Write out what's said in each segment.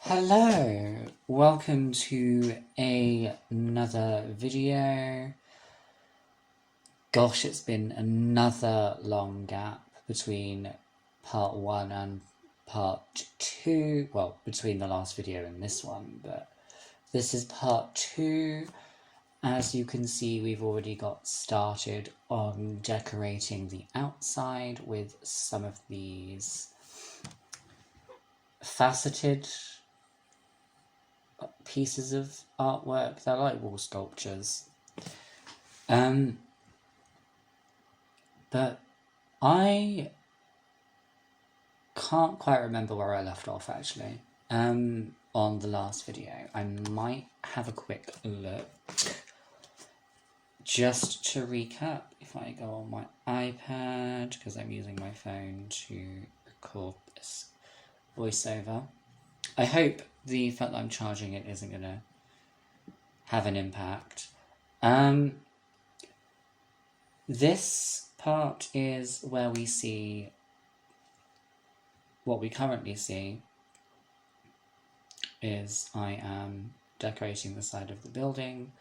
Hello, welcome to another video. Gosh, it's been another long gap between part 1 and part 2. Well, between the last video and this one, but this is part 2. As you can see, we've already got started on decorating the outside with some of these faceted pieces of artwork. They're like wall sculptures. But I can't quite remember where I left off actually. On the last video. I might have a quick look. Just to recap, if I go on my iPad, because I'm using my phone to record this voiceover. I hope the fact that I'm charging it isn't going to have an impact. This part is where we see what we currently see is I am decorating the side of the building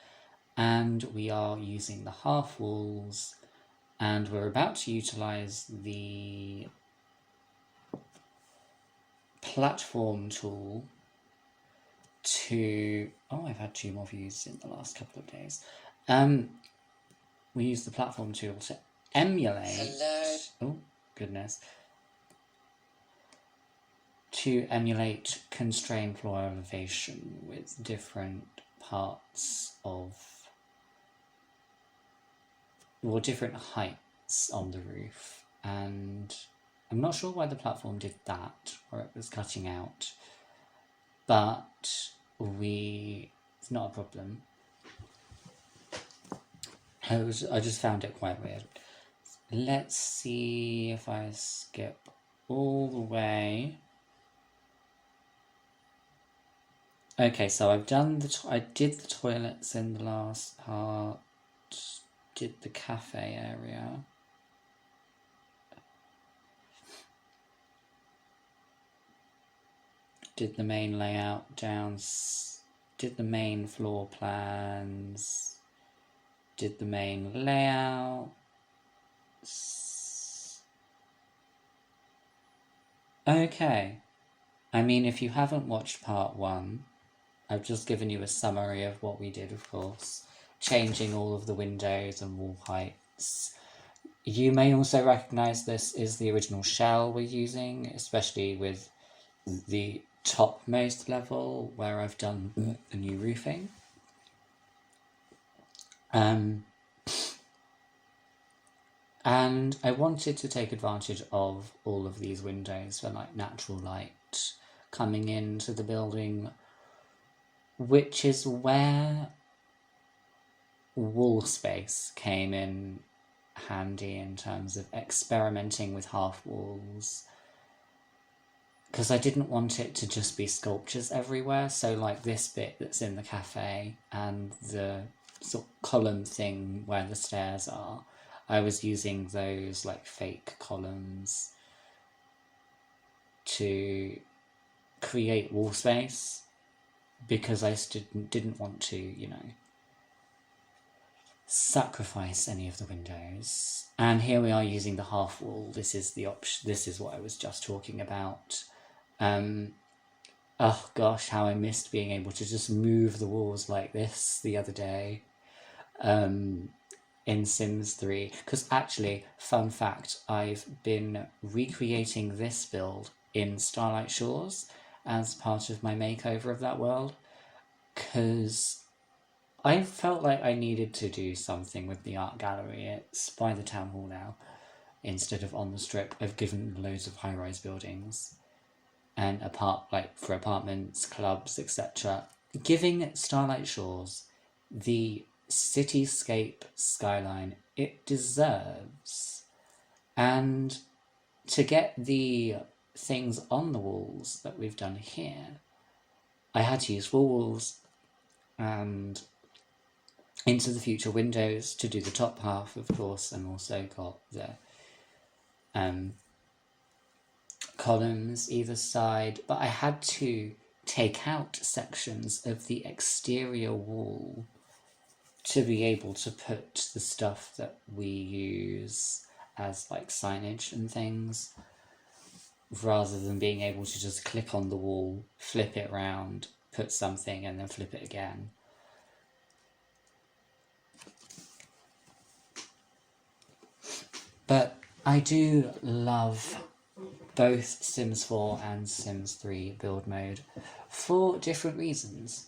and we are using the half walls and we're about to utilize the platform tool to... Oh, I've had 2 more views in the last couple of days. We use the platform tool to emulate... Hello. Oh, goodness. To emulate constrained floor elevation with different parts of... or different heights on the roof. And I'm not sure why the platform did that, or it was cutting out. But it's not a problem. I just found it quite weird. Let's see if I skip all the way. Okay, so I did the toilets in the last part. Did the cafe area. Did the main layout down, did the main floor plans, did the main layout. Okay, I mean, if you haven't watched part 1, I've just given you a summary of what we did, of course, changing all of the windows and wall heights. You may also recognise this is the original shell we're using, especially with the topmost level where I've done the new roofing. And I wanted to take advantage of all of these windows for like natural light coming into the building, which is where wall space came in handy in terms of experimenting with half walls. Because I didn't want it to just be sculptures everywhere, so like this bit that's in the cafe and the sort of column thing where the stairs are, I was using those like fake columns to create wall space because I didn't want to, you know, sacrifice any of the windows. And here we are using the half wall. This is the option. This is what I was just talking about. Oh gosh, how I missed being able to just move the walls like this the other day in Sims 3. Because actually, fun fact, I've been recreating this build in Starlight Shores as part of my makeover of that world. Because I felt like I needed to do something with the art gallery. It's by the town hall now, instead of on the strip. I've given loads of high-rise buildings and for apartments, clubs, etc. Giving Starlight Shores the cityscape skyline it deserves. And to get the things on the walls that we've done here, I had to use walls and Into the Future windows to do the top half, of course, and also got the columns either side, but I had to take out sections of the exterior wall to be able to put the stuff that we use as like signage and things, rather than being able to just click on the wall, flip it around, put something and then flip it again. But I do love both Sims 4 and Sims 3 build mode for different reasons.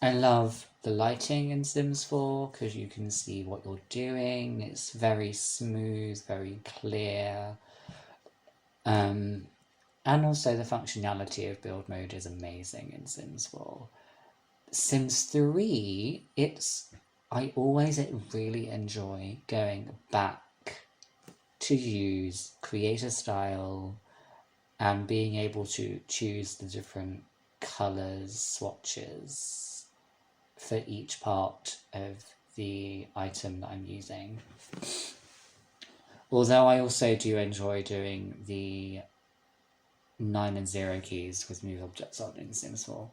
I love the lighting in Sims 4 because you can see what you're doing. It's very smooth, very clear. And also the functionality of build mode is amazing in Sims 4. Sims 3, I always really enjoy going back to use creator style and being able to choose the different colours, swatches for each part of the item that I'm using. Although I also do enjoy doing the 9 and 0 keys with move objects on in Sims 4.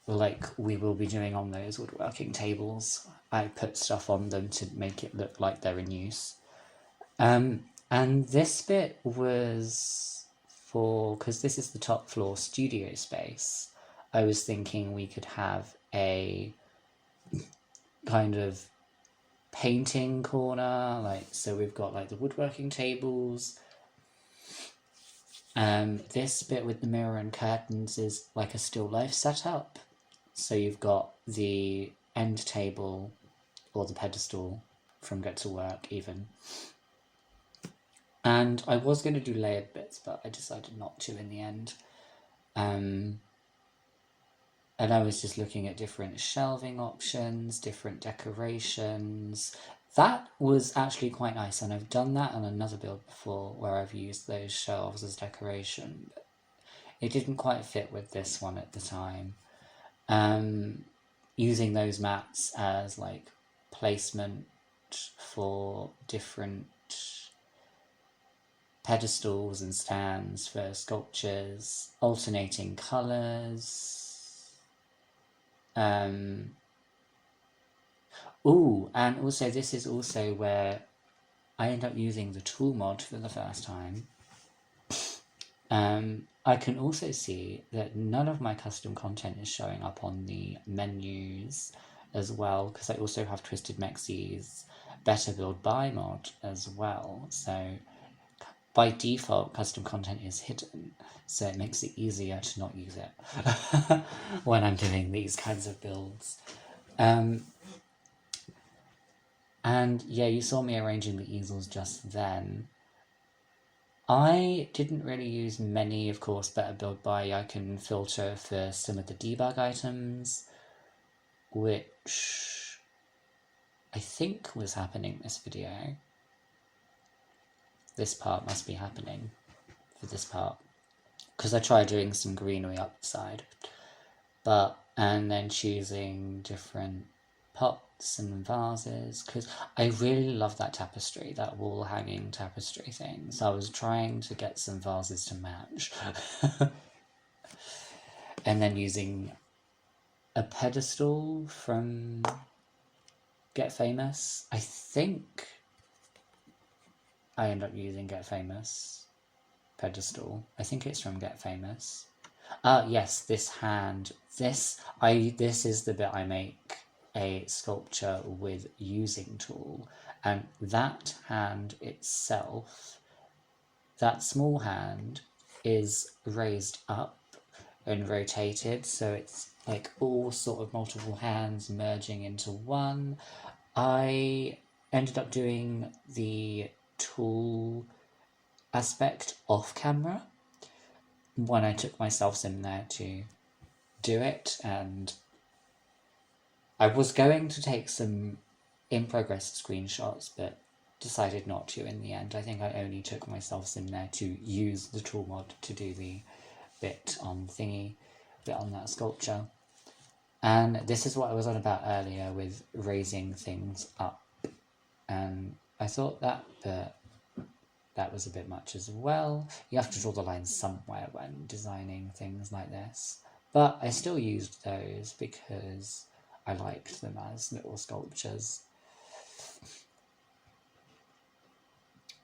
Like we will be doing on those woodworking tables. I put stuff on them to make it look like they're in use. And this bit was because this is the top floor studio space, I was thinking we could have a kind of painting corner, like, so we've got like the woodworking tables. This bit with the mirror and curtains is like a still life setup. So you've got the end table or the pedestal from Get to Work even. And I was going to do layered bits, but I decided not to in the end. And I was just looking at different shelving options, different decorations. That was actually quite nice, and I've done that on another build before where I've used those shelves as decoration. But it didn't quite fit with this one at the time. Using those mats as like placement for different pedestals and stands for sculptures, alternating colours. And also this is also where I end up using the tool mod for the first time. I can also see that none of my custom content is showing up on the menus as well, because I also have Twisted Mexie's Better Build Buy mod as well. So by default, custom content is hidden, so it makes it easier to not use it when I'm doing these kinds of builds. And yeah, you saw me arranging the easels just then. I didn't really use many, of course, Better Build By. I can filter for some of the debug items, which I think was happening this video. This part must be happening for this part, because I tried doing some greenery up the side, and then choosing different pots and vases, because I really love that tapestry, that wall hanging tapestry thing, so I was trying to get some vases to match. And then using a pedestal from Get Famous. I think I end up using Get Famous pedestal. I think it's from Get Famous. Yes, this hand. This is the bit I make a sculpture with using tool, and that hand itself, that small hand, is raised up and rotated, so it's like all sort of multiple hands merging into one. I ended up doing the tool aspect off camera when I took myself in there to do it, and I was going to take some in-progress screenshots, but decided not to in the end. I think I only took myself in there to use the tool mod to do the bit on that sculpture. And this is what I was on about earlier with raising things up. And I thought that that was a bit much as well. You have to draw the lines somewhere when designing things like this. But I still used those because I liked them as little sculptures.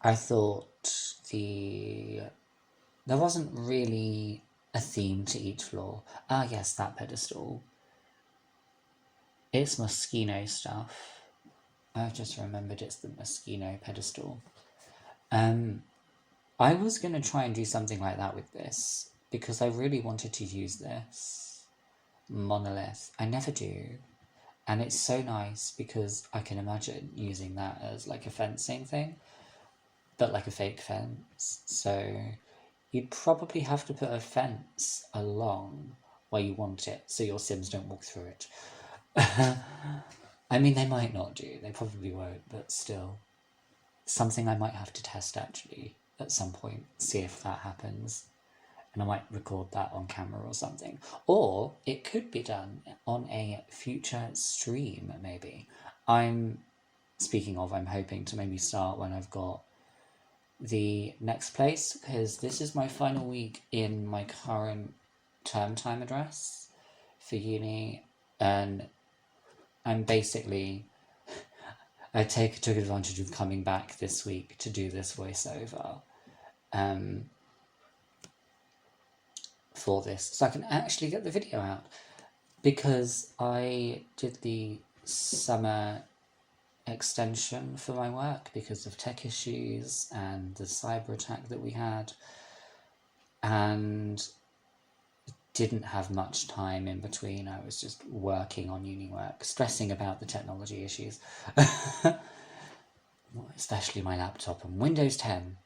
I thought there wasn't really a theme to each floor. Ah, yes, that pedestal. It's Myshuno stuff. I've just remembered it's the Myshuno pedestal. I was going to try and do something like that with this, because I really wanted to use this monolith. I never do. And it's so nice because I can imagine using that as like a fencing thing, but like a fake fence. So you'd probably have to put a fence along where you want it so your Sims don't walk through it. I mean, they might not do, they probably won't, but still. Something I might have to test actually at some point, see if that happens. And I might record that on camera or something. Or it could be done on a future stream, maybe. I'm hoping to maybe start when I've got the next place, because this is my final week in my current term time address for uni, and I'm basically... I took advantage of coming back this week to do this voiceover for this, so I can actually get the video out, because I did the summer extension for my work because of tech issues and the cyber attack that we had, and didn't have much time in between. I was just working on uni work, stressing about the technology issues. Especially my laptop and Windows 10.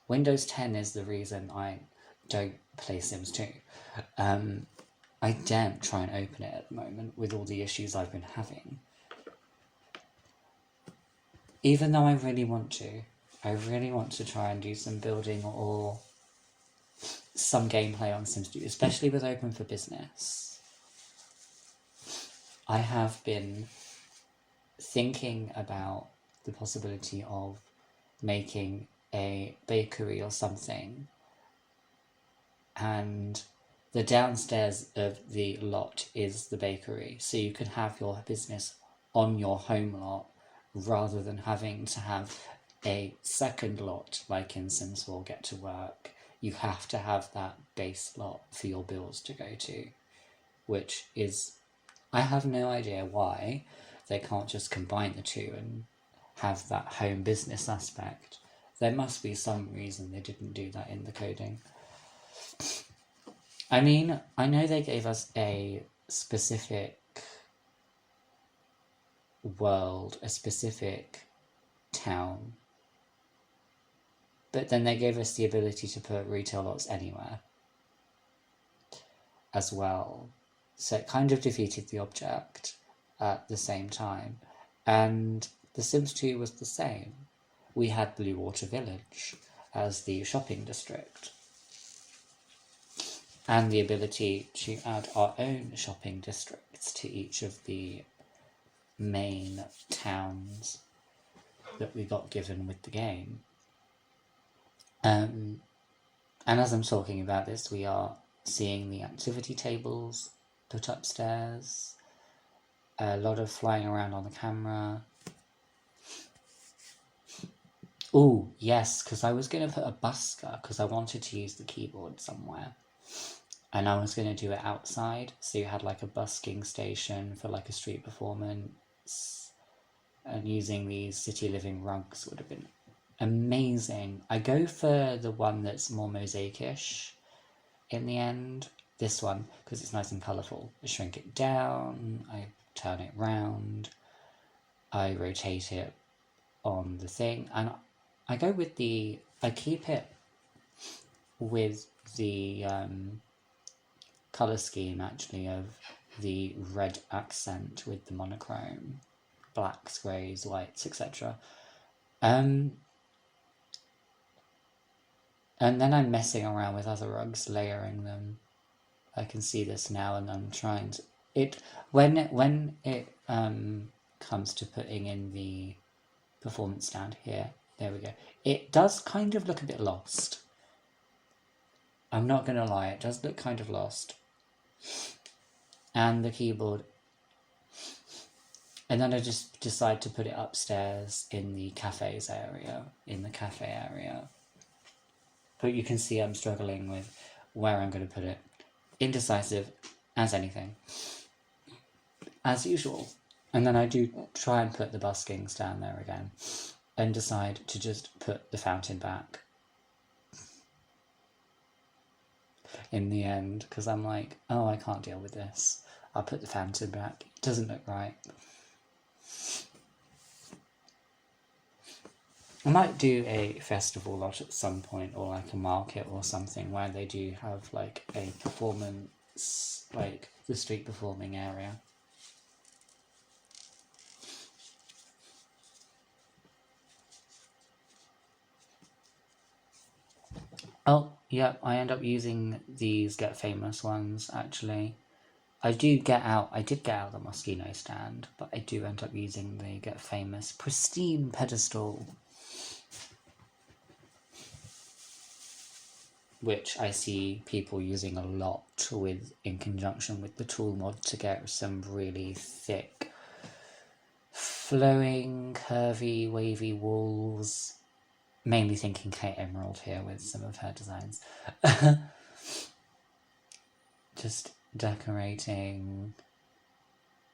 Windows 10 is the reason I don't play Sims 2. I daren't try and open it at the moment with all the issues I've been having. Even though I really want to. I really want to try and do some building or some gameplay on Sims 2, especially with Open for Business. I have been thinking about the possibility of making a bakery or something, and the downstairs of the lot is the bakery, so you can have your business on your home lot rather than having to have a second lot like in Sims 4 Get to Work. You have to have that base lot for your bills to go to, which is... I have no idea why they can't just combine the two and have that home business aspect. There must be some reason they didn't do that in the coding. I mean, I know they gave us a specific world, a specific town, but then they gave us the ability to put retail lots anywhere as well. So it kind of defeated the object at the same time. And The Sims 2 was the same. We had Blue Water Village as the shopping district, and the ability to add our own shopping districts to each of the main towns that we got given with the game. And as I'm talking about this, we are seeing the activity tables put upstairs, a lot of flying around on the camera. Oh, yes, because I was going to put a busker, because I wanted to use the keyboard somewhere. And I was going to do it outside, so you had like a busking station for like a street performance. And using these city living rugs would have been amazing. I go for the one that's more mosaic-ish in the end. This one, because it's nice and colourful. I shrink it down, I turn it round, I rotate it on the thing, and I go with I keep it with the colour scheme actually of the red accent with the monochrome, blacks, greys, whites, etc. And then I'm messing around with other rugs, layering them. I can see this now, and I'm trying to... When it comes to putting in the performance stand here, There we go. It does kind of look a bit lost. I'm not going to lie, it does look kind of lost. And the keyboard. And then I just decide to put it upstairs in the cafes area, in the cafe area. But you can see I'm struggling with where I'm going to put it. Indecisive as anything. As usual. And then I do try and put the buskings down there again. And decide to just put the fountain back. In the end, because I'm like, oh, I can't deal with this. I'll put the fountain back. It doesn't look right. I might do a festival lot at some point, or like a market or something, where they do have like a performance, like the street performing area. Oh, yeah, I end up using these Get Famous ones, actually. I did get out the Myshuno stand, but I do end up using the Get Famous pristine pedestal. Which I see people using a lot in conjunction with the T.O.O.L mod to get some really thick, flowing, curvy, wavy walls. Mainly thinking Kate Emerald here with some of her designs. Just decorating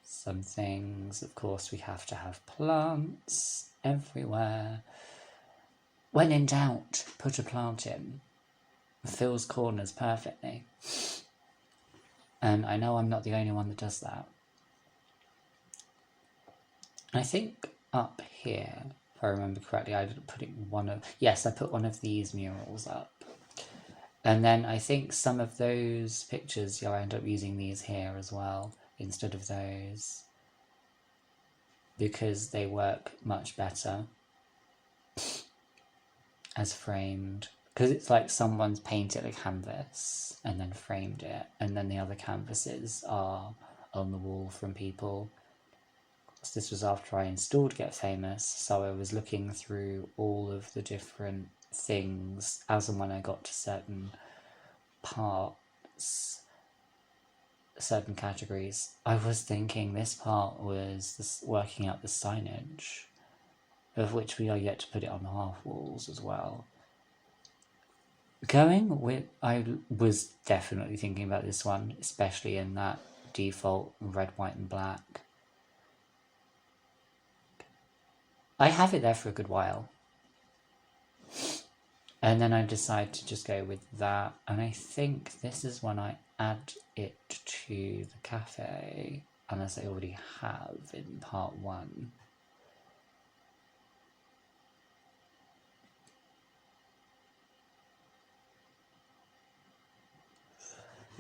some things. Of course, we have to have plants everywhere. When in doubt, put a plant in. Fills corners perfectly. And I know I'm not the only one that does that. I think up here, if I remember correctly, I put one of these murals up. And then I think some of those pictures, I end up using these here as well, instead of those. Because they work much better as framed. Because it's like someone's painted a canvas and then framed it, and then the other canvases are on the wall from people. So this was after I installed Get Famous, so I was looking through all of the different things as and when I got to certain parts, certain categories. I was thinking this part was working out the signage, of which we are yet to put it on the half walls as well. I was definitely thinking about this one, especially in that default red, white and black. I have it there for a good while. And then I decide to just go with that. And I think this is when I add it to the cafe, unless I already have in part 1.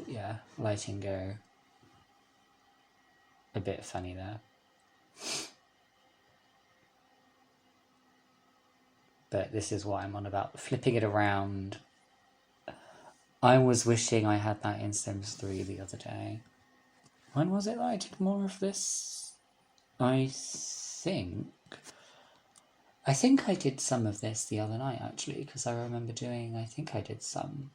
Yeah, lighting go a bit funny there. But this is what I'm on about, flipping it around. I was wishing I had that in Sims 3 the other day. When was it that I did more of this? I think I did some of this the other night, actually, because I remember I think I did some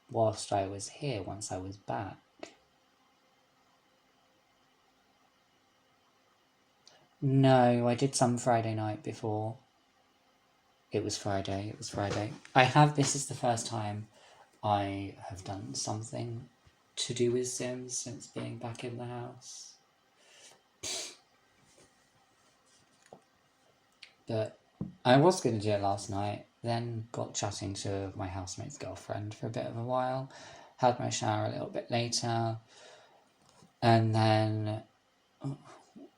whilst I was here once I was back. No, I did some Friday night before. It was Friday. This is the first time I have done something to do with Sims since being back in the house. But I was going to do it last night, then got chatting to my housemate's girlfriend for a bit of a while, had my shower a little bit later, and then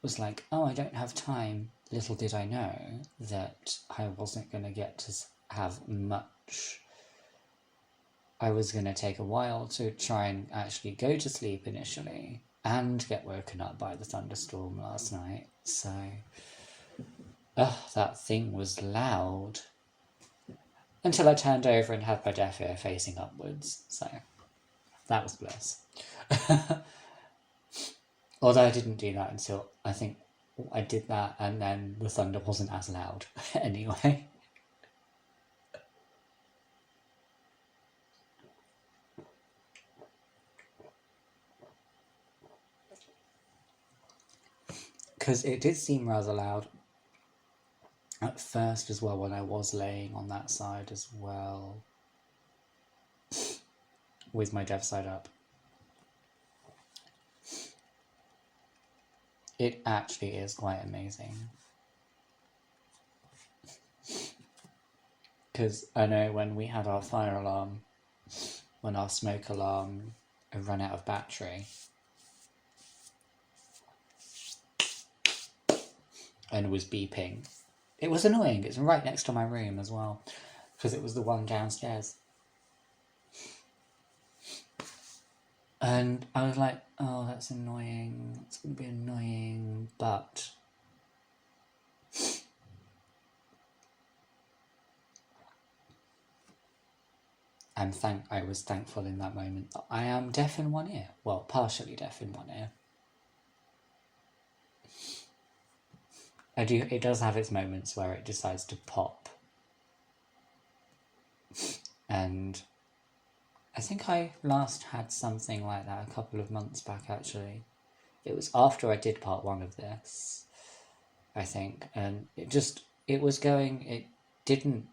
was like, oh, I don't have time. Little did I know that I wasn't going to get to have much. I was going to take a while to try and actually go to sleep initially and get woken up by the thunderstorm last night. So, that thing was loud. Until I turned over and had my deaf ear facing upwards. So, that was bliss. Although I didn't do that until I think I did that, and then the thunder wasn't as loud anyway. because it did seem rather loud at first as well when I was laying on that side as well, with my deaf side up. It actually is quite amazing. Because I know when we had our fire alarm, when our smoke alarm ran out of battery, and was beeping, it was annoying. It's right next to my room as well, because it was the one downstairs. And I was like, oh, that's annoying. It's going to be annoying, but I was thankful in that moment that I am deaf in one ear. Well, partially deaf in one ear. It does have its moments where it decides to pop. And I think I last had something like that a couple of months back, actually. It was after I did part 1 of this, I think. And it didn't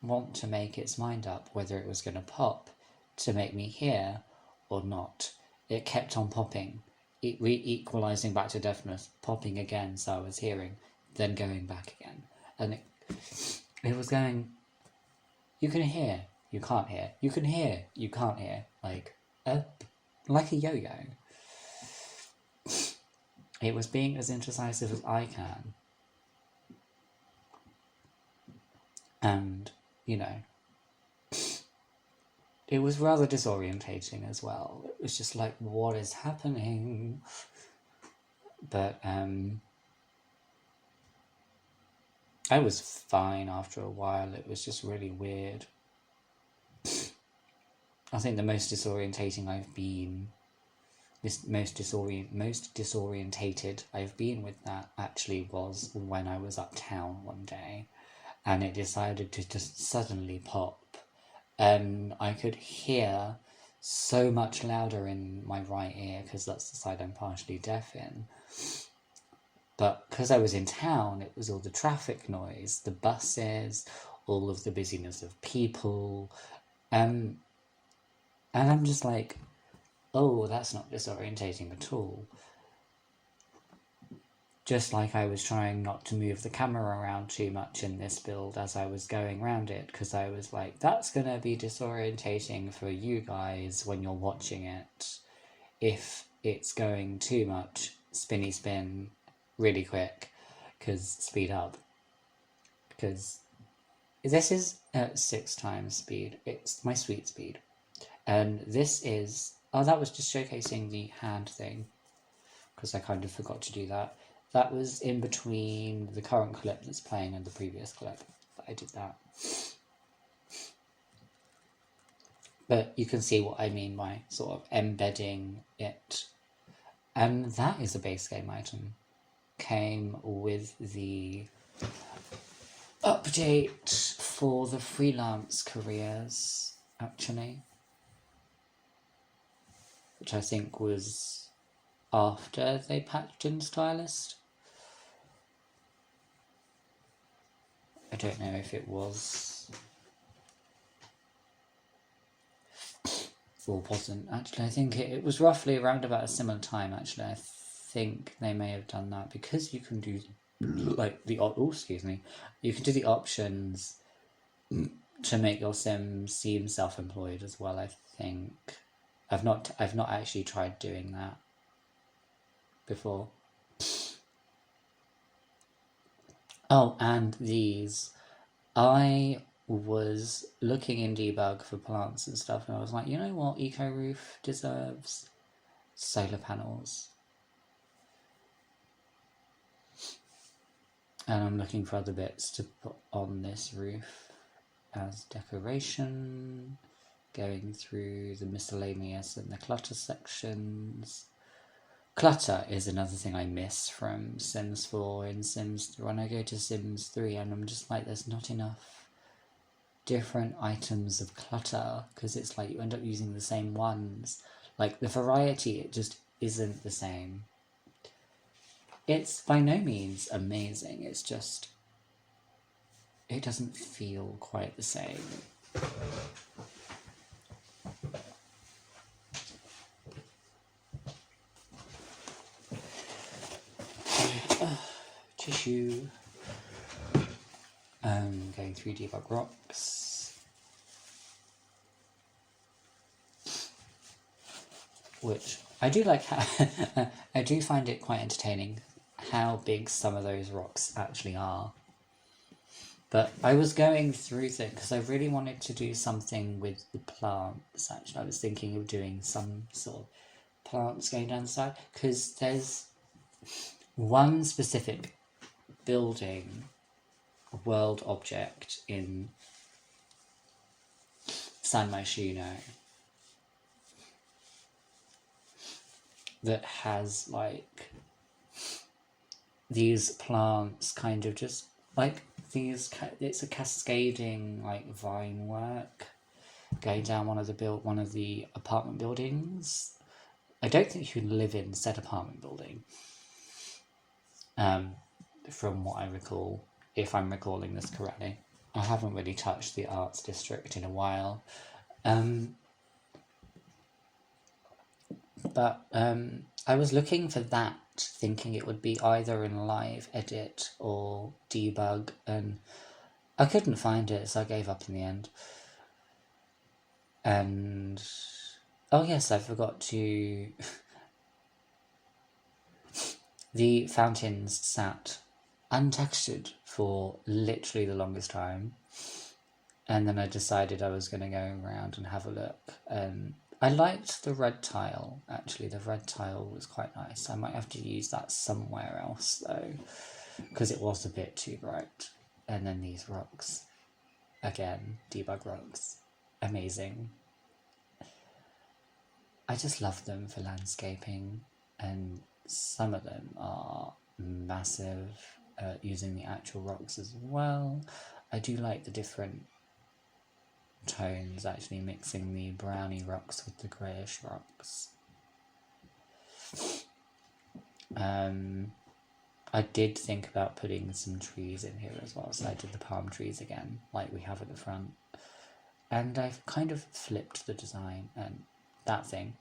want to make its mind up whether it was going to pop to make me hear or not. It kept on popping, equalizing back to deafness, popping again so I was hearing, then going back again. And it was going, you can hear, you can't hear, you can hear, you can't hear, like a yo-yo. It was being as indecisive as I can. And, you know, it was rather disorientating as well. It was just like, what is happening? But I was fine after a while. It was just really weird. I think the most disorientating I've been, most disorientated I've been with that actually was when I was uptown one day, and it decided to just suddenly pop. And I could hear so much louder in my right ear, because that's the side I'm partially deaf in. But because I was in town, it was all the traffic noise, the buses, all of the busyness of people. And I'm just like, oh, that's not disorientating at all. Just like I was trying not to move the camera around too much in this build as I was going around it, because I was like, that's going to be disorientating for you guys when you're watching it. If it's going too much spinny spin really quick, because speed up. Because this is at 6 times speed. It's my sweet speed. And this is, oh, that was just showcasing the hand thing, because I kind of forgot to do that. That was in between the current clip that's playing and the previous clip that I did that. But you can see what I mean by sort of embedding it. And that is a base game item. Came with the update for the freelance careers, actually. Which I think was after they patched in Stylist. I don't know if it was or wasn't. Actually, I think it was roughly around about a similar time, actually. I think they may have done that, because you can do like you can do the options to make your sim seem self-employed as well, I think. I've not actually tried doing that before. Oh, and these, I was looking in debug for plants and stuff, and I was like, you know what, Eco Roof deserves solar panels. And I'm looking for other bits to put on this roof as decoration, going through the miscellaneous and the clutter sections. Clutter is another thing I miss from Sims 4 and Sims 3. When I go to Sims 3, and I'm just like, there's not enough different items of clutter, because it's like you end up using the same ones. Like, the variety, it just isn't the same. it's by no means amazing, it's just, it doesn't feel quite the same. Tissue. Going through debug rocks, which I do like. I do find it quite entertaining how big some of those rocks actually are. But I was going through things because I really wanted to do something with the plants. Actually, I was thinking of doing some sort of plants going down the side, because there's one specific building, world object in San Myshuno that has like these plants kind of just like these, it's a cascading like vine work going down one of the apartment buildings. I don't think you can live in said apartment building, from what I recall, if I'm recalling this correctly. I haven't really touched the arts district in a while. But I was looking for that, thinking it would be either in live edit or debug, and I couldn't find it, so I gave up in the end. And oh yes, I forgot to the fountains sat untextured for literally the longest time, and then I decided I was going to go around and have a look. I liked the red tile, actually. The red tile was quite nice. I might have to use that somewhere else though, because it was a bit too bright. And then these rocks, again, debug rocks, amazing. I just love them for landscaping, and some of them are massive, using the actual rocks as well. I do like the different tones, actually mixing the browny rocks with the greyish rocks. I did think about putting some trees in here as well, so I did the palm trees again, like we have at the front. And I've kind of flipped the design, and that thing,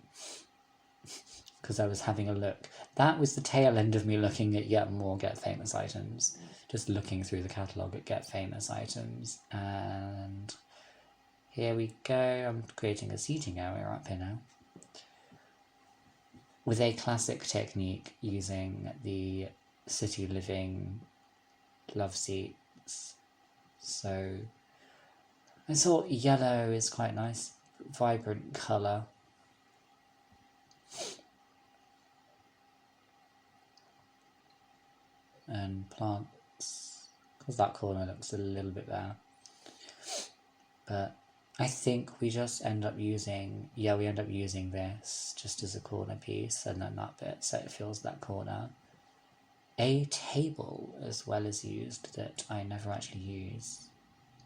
because I was having a look. That was the tail end of me looking at yet more Get Famous items, just looking through the catalogue at Get Famous items, and here we go. I'm creating a seating area up here now, with a classic technique using the City Living love seats. So I thought yellow is quite nice, vibrant colour. And plants, because that corner looks a little bit better. But I think we just end up using, we end up using this just as a corner piece, and then that bit, so it fills that corner. A table as well is used that I never actually use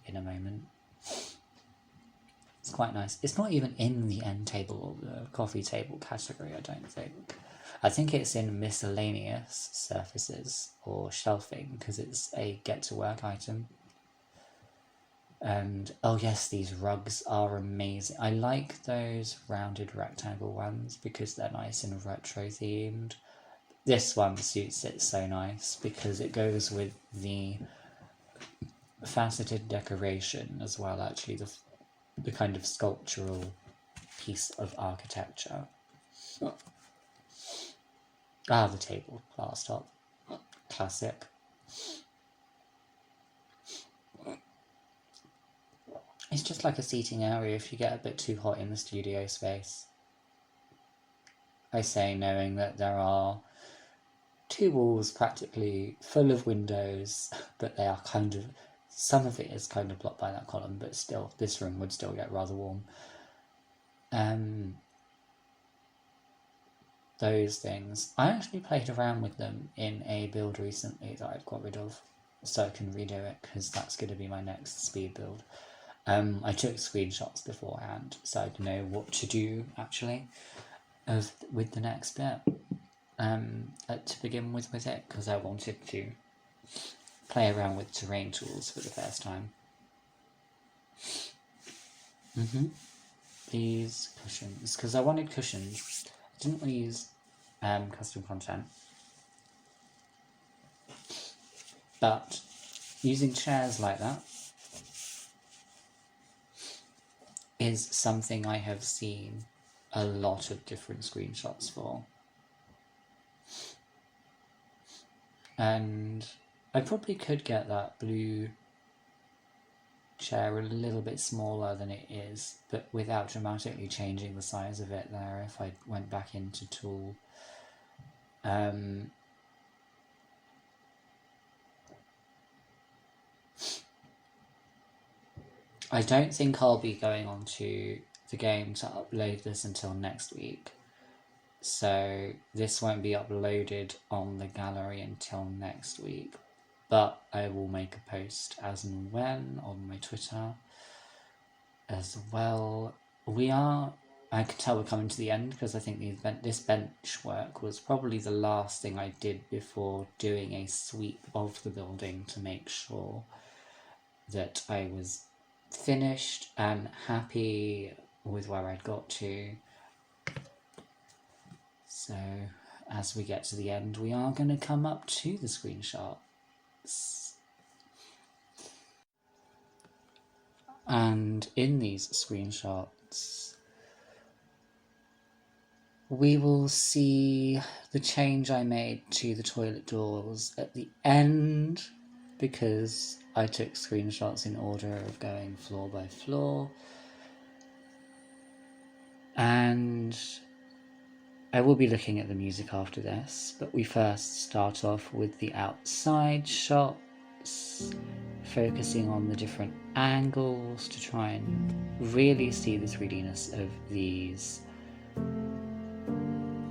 in a moment. It's quite nice. It's not even in the end table or the coffee table category, I don't think. I think it's in miscellaneous surfaces or shelving, because it's a get to work item. And oh yes, these rugs are amazing. I like those rounded rectangle ones because they're nice and retro themed. This one suits it so nice because it goes with the faceted decoration as well, actually, the kind of sculptural piece of architecture. Ah, the table, glass top, classic. It's just like a seating area if you get a bit too hot in the studio space. I say knowing that there are two walls practically full of windows, but they are kind of, some of it is kind of blocked by that column, but still, this room would still get rather warm. Those things. I actually played around with them in a build recently that I've got rid of, so I can redo it, because that's going to be my next speed build. I took screenshots beforehand, so I know what to do, actually, with the next bit. to begin with it, because I wanted to play around with terrain tools for the first time. These cushions, because I wanted cushions. I didn't want to use custom content, but using chairs like that is something I have seen a lot of different screenshots for. And I probably could get that blue chair a little bit smaller than it is, but without dramatically changing the size of it there if I went back into T.O.O.L. I don't think I'll be going onto the game to upload this until next week, so this won't be uploaded on the gallery until next week, but I will make a post as and when on my Twitter as well. I can tell we're coming to the end, because I think this bench work was probably the last thing I did before doing a sweep of the building to make sure that I was finished and happy with where I'd got to. So as we get to the end, we are going to come up to the screenshots. And in these screenshots, we will see the change I made to the toilet doors at the end, because I took screenshots in order of going floor by floor. And I will be looking at the music after this, but we first start off with the outside shots, focusing on the different angles to try and really see the 3D-ness of these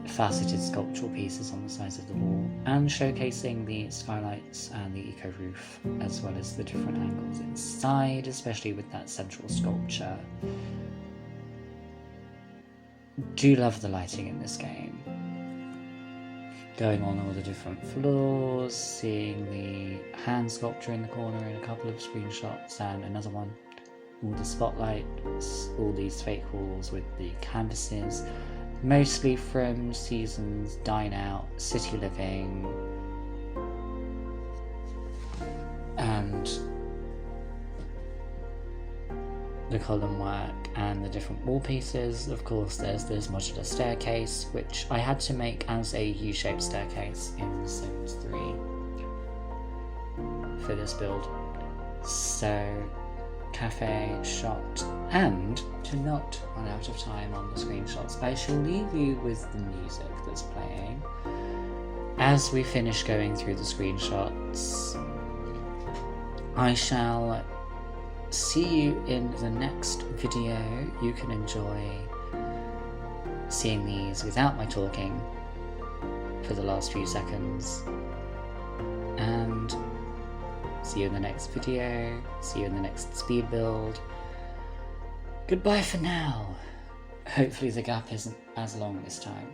faceted sculptural pieces on the sides of the wall, and showcasing the skylights and the eco roof, as well as the different angles inside, especially with that central sculpture. Do love the lighting in this game. Going on all the different floors, seeing the hand sculpture in the corner in a couple of screenshots, and another one. All the spotlights, all these fake walls with the canvases, mostly from Seasons, Dine Out, City Living, and the column work and the different wall pieces. Of course, there's this modular staircase, which I had to make as a U-shaped staircase in Sims 3 for this build. So, cafe, shot, and to not run out of time on the screenshots, I shall leave you with the music that's playing as we finish going through the screenshots. I shall see you in the next video. You can enjoy seeing these without my talking for the last few seconds, and see you in the next video, see you in the next speed build. Goodbye for now. Hopefully the gap isn't as long this time.